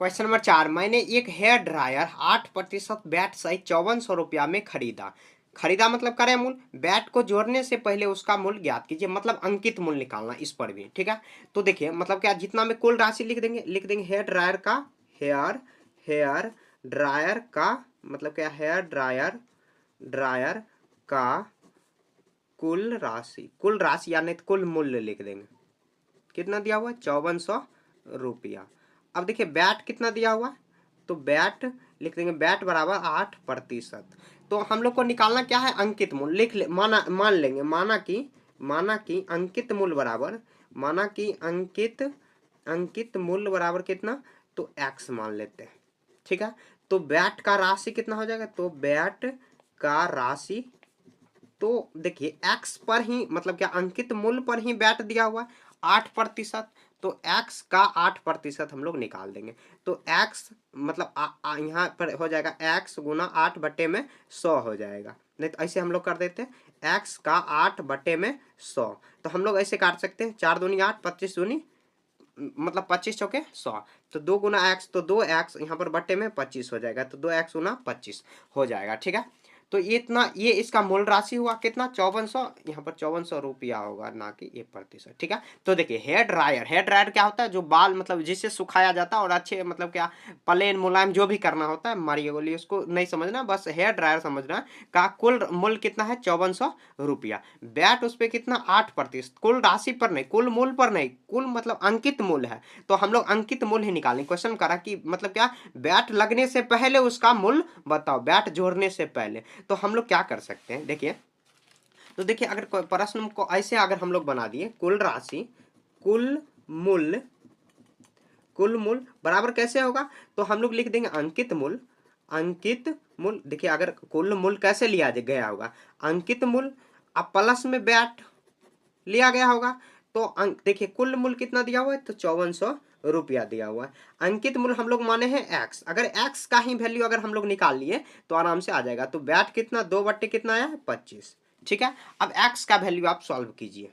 Question number 4, मैंने एक hair dryer 8% bat सहित 5400 रुपया में खरीदा। खरीदा मतलब करे मूल्य, बैट को जोड़ने से पहले उसका मूल्य ज्ञात कीजिए, मतलब अंकित मूल्य निकालना इस पर भी। ठीक है, तो देखिए मतलब क्या, जितना में कुल राशि लिख देंगे हेयर ड्रायर का, हेयर ड्रायर का मतलब क्या, हेयर ड्रायर का कुल राशि यानी कुल मूल्य लिख देंगे। कितना दिया हुआ है, 5400 रुपया। अब देखिए बैट कितना दिया हुआ है, तो बैट लिख देंगे, बैट बराबर 8%। तो हम लोग को निकालना क्या है, अंकित मूल्य। लिख ले, मान लेंगे, माना कि अंकित मूल्य बराबर, माना कि अंकित मूल्य बराबर कितना, तो x मान लेते हैं। ठीक है, तो बैट का राशि कितना हो जाएगा, तो बैट का राशि, तो देखिए x पर ही मतलब क्या, अंकित मूल्य पर ही बैट दिया हुआ है 8%, तो x का 8% हम लोग निकाल देंगे। तो x मतलब यहाँ पर हो जाएगा x गुना 8/100 हो जाएगा। नहीं तो ऐसे हम लोग कर देते हैं, x का 8/100। तो हम लोग ऐसे काट सकते हैं, 4 दूनी 8, 25 दूनी मतलब 25 चौके 100, तो 2 गुना x, तो 2x यहाँ पर बट्टे में 25 हो जाएगा, तो 2x गुना 25 हो जाएगा। ठीक है, तो ये इतना, ये इसका मूल राशि हुआ कितना, 5400, यहाँ पर 5400 रुपया होगा, ना कि 1%। ठीक है, तो देखिए हेयर ड्रायर क्या होता है, जो बाल मतलब जिससे सुखाया जाता है और अच्छे मतलब क्या, प्लेन मुलायम जो भी करना होता है, मारिए गोली, उसको नहीं समझना, बस हेयर ड्रायर समझना का कुल मूल्य कितना है, 5400 रुपया। बैट उस पर कितना, 8%, कुल राशि पर नहीं, कुल मूल्य पर नहीं, कुल मतलब अंकित मूल्य है, तो हम लोग अंकित मूल्य ही निकालें। क्वेश्चन करा कि मतलब क्या, बैट लगने से पहले उसका मूल्य बताओ, बैट जोड़ने से पहले। तो हम लोग क्या कर सकते हैं, देखिए, तो देखिए अगर कोई प्रश्न को ऐसे अगर हम लोग बना दिए, कुल राशि, कुल मूल्य, कुल मूल्य बराबर कैसे होगा, तो हम लोग लिख देंगे अंकित मूल्य। देखिए अगर कुल मूल्य कैसे लिया गया होगा, अंकित मूल्य, अब प्लस में बैट लिया गया होगा, तो अंक देखिए कुल मूल्य कितना दिया हुआ है, तो 5400 रुपया दिया हुआ है। अंकित मूल्य हम लोग माने हैं x, अगर x का ही वैल्यू अगर हम लोग निकाल लिए तो आराम से आ जाएगा। तो बैट कितना, 2/, कितना आया है, 25। ठीक है, अब x का वैल्यू आप सॉल्व कीजिए।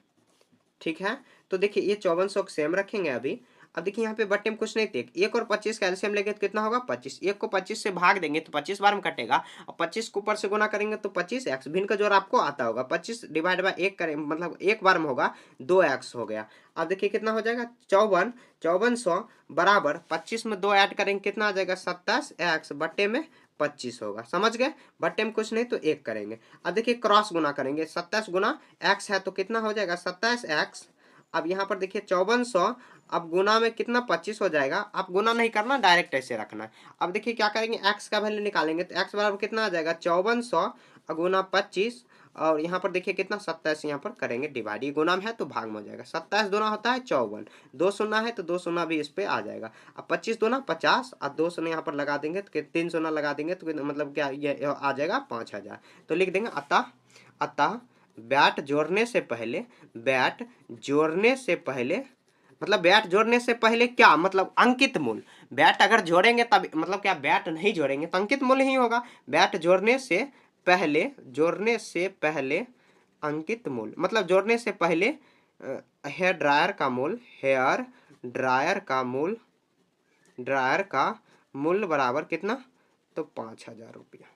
ठीक है, तो देखिए ये 5400 सेम रखेंगे अभी। अब देखिए यहाँ पे बट्टे में कुछ नहीं थे, 1 और 25 का एलसीएम लेंगे तो कितना होगा, 25। 1 को 25 से भाग देंगे तो 25 बार में कटेगा, और 25 को ऊपर से गुना करेंगे तो 25x, भिन्न का जोड़ आपको आता होगा, 25 डिवाइड बाय 1 करें मतलब 1 बार में होगा, 2x हो गया। अब देखिए कितना हो जाएगा, 5400 बराबर 25 में 2 ऐड करेंगे कितना आ जाएगा, 27x बट्टे में 25 होगा। समझ गए, बट्टे में कुछ नहीं तो 1 करेंगे। अब देखिए क्रॉस गुना करेंगे, 27 गुना x है तो कितना हो जाएगा, 27x। अब यहाँ पर देखिए 5400, अब गुना में कितना, 25 हो जाएगा। आप गुना नहीं करना, डायरेक्ट ऐसे रखना है। अब देखिए क्या करेंगे, x का वैल्यू निकालेंगे तो x बराबर कितना आ जाएगा, 5400 गुना 25, और यहाँ पर देखिए कितना, 27 यहाँ पर करेंगे डिवाइड, ये गुना में है तो भाग में हो जाएगा। 27 दूना होता है 54, 2 शून्य है तो 2 शून्य भी इस पे आ जाएगा। अब 25 दूना 50, और 2 शून्य यहाँ पर लगा देंगे तो 3 शून्य लगा देंगे तो मतलब क्या, ये आ जाएगा 5000। तो लिख देंगे अतः बैट जोड़ने से पहले मतलब बैट जोड़ने से पहले क्या, मतलब अंकित मूल्य। बैट अगर जोड़ेंगे तब मतलब क्या, बैट नहीं जोड़ेंगे तो अंकित मूल्य ही होगा। बैट जोड़ने से पहले अंकित मूल्य मतलब जोड़ने से पहले हेयर ड्रायर का मूल्य बराबर कितना, तो 5000 रुपया।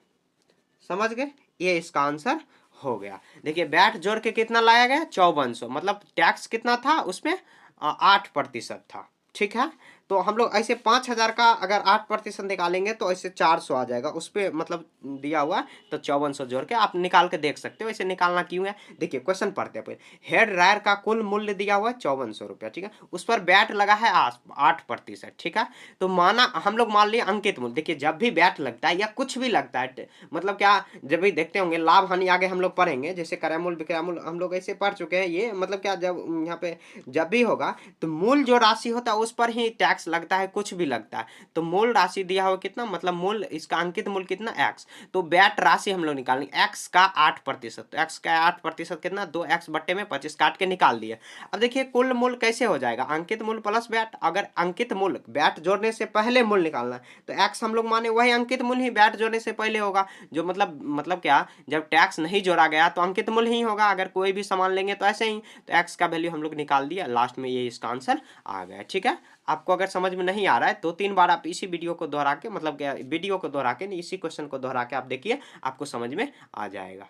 समझ गए, ये इसका आंसर हो गया। देखिए बैट जोड़ के कितना लाया गया, 5400, मतलब टैक्स कितना था उसमें, 8% था। ठीक है, तो हम लोग ऐसे 5000 का अगर 8% निकालेंगे तो ऐसे 400 आ जाएगा, उस पर मतलब दिया हुआ है, तो 5400 जोड़ के आप निकाल के देख सकते हो। ऐसे निकालना क्यों है, देखिए क्वेश्चन पढ़ते हैं पहले। हेयर ड्रायर का कुल मूल्य दिया हुआ है 5400 रुपया, ठीक है, उस पर बैट लगा है 8%। ठीक है, तो माना हम लोग मान लिए अंकित मूल्य। देखिए जब भी बैट लगता है या कुछ भी लगता है, मतलब क्या, जब भी देखते होंगे लाभ हानि आगे हम लोग पढ़ेंगे, जैसे क्रय मूल्य विक्रय मूल्य हम लोग ऐसे पढ़ चुके हैं, ये मतलब क्या, जब यहाँ पे जब भी होगा तो मूल जो राशि होता है उस पर ही टैक्स लगता है, कुछ भी लगता है। तो मूल राशि दिया हुआ कितना, मतलब मूल इसका अंकित मूल्य कितना, x, तो बैट राशि हम लोग निकालेंगे x का 8%, तो x का 8% कितना, 2x बट्टे में 25 काट के निकाल दिए। अब देखिए कुल मूल्य कैसे हो जाएगा, अंकित मूल्य प्लस बैट, अगर अंकित मूल्य बैट जोड़ने से पहले मूल्य निकालना है तो x हम लोग माने वही अंकित मूल्य ही बैट जोड़ने से पहले होगा, जो मतलब क्या, जब टैक्स नहीं जोड़ा गया तो अंकित मूल्य ही होगा। अगर कोई भी सामान लेंगे तो ऐसे ही, तो x का वैल्यू हम लोग निकाल दिया, लास्ट में ये इसका आंसर आ गया। ठीक है, आपको अगर समझ में नहीं आ रहा है 2-3 बार आप इसी वीडियो को दोहरा के, मतलब वीडियो को दोहरा के नहीं, इसी क्वेश्चन को दोहरा के आप देखिए, आपको समझ में आ जाएगा।